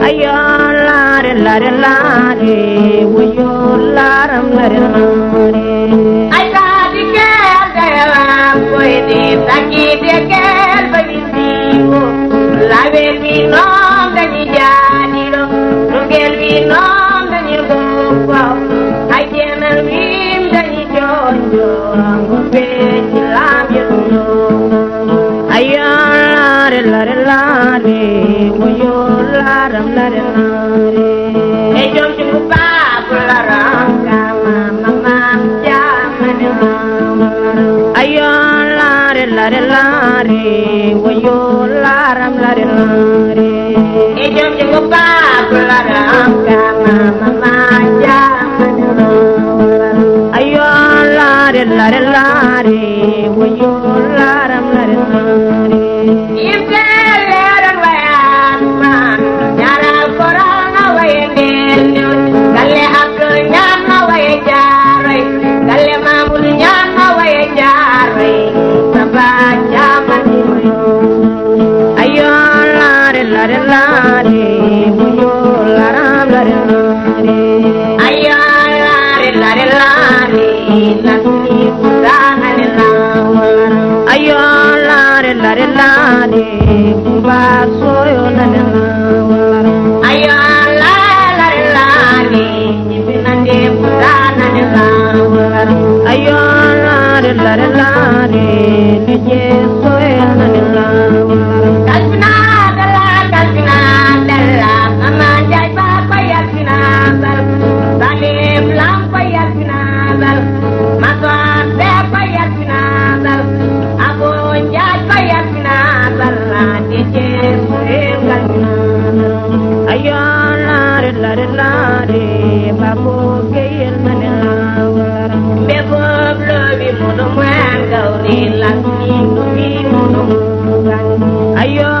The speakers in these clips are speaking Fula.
ayo lare wayo laram lare ay ta dikel dela koy di taki dikel bagisi lawe mi nom dañi jaani do ngel mi nom dañi go ay jenal mi dañi jonjo be ci lam yo ayo lare wayo laram lare e jom ci bu ba laram kama mama jamane ayo lare wayo laram lare e jom ci bu ba laram kama mama jamane ayo lare wayo laram lare ayo lare ba soyo nanela ayo lare binande putana nanela ayo lare leje soyo nanela kalpina dalla mama jai papa yakina dal salim lampa yakina dal maswa papa yakina dal abu jai papa yakina dal leje soyo kalpina ayo lare babu geyel manela bebo blobi mono man gauri lasni nubi mono ayo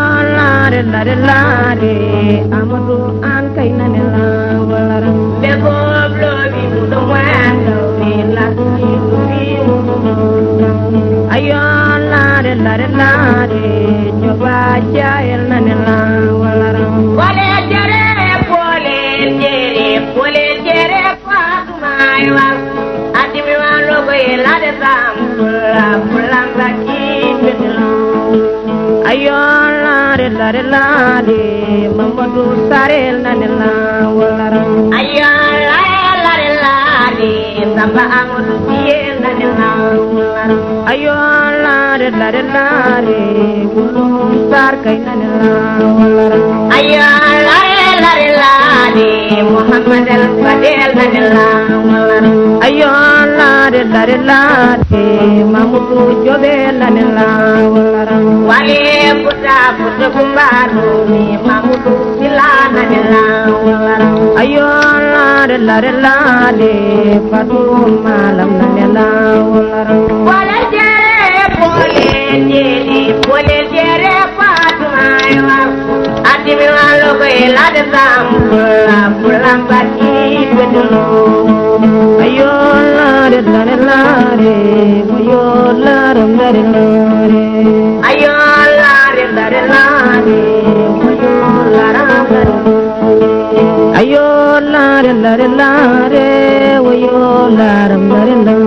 lare amadu an kay nanela walara bebo blobi mono man gauri lasni nubi mono ayo lare joba jael nanela walara wale jere pole jere fatmay wa adimi wa logo yela de sam pulang lagi bedelo ayo lare mamadu sarel nanela walara ayo lare samba amadu tiel nanela walara ayo lare gulum sar kay nanela walara ayo lare Muhammad al-Fadil nanela ayo lare mamudu jobe nanela wale puta kumbaru ni mamudu sila nanela ayo lare fatu malam nanela wale jere pole jere fatu aywa adimi walo ko elade sam pulang bagi bedulu ayo lare ayo laram lare ayo lare ayo laram ayo lare ayo laram lare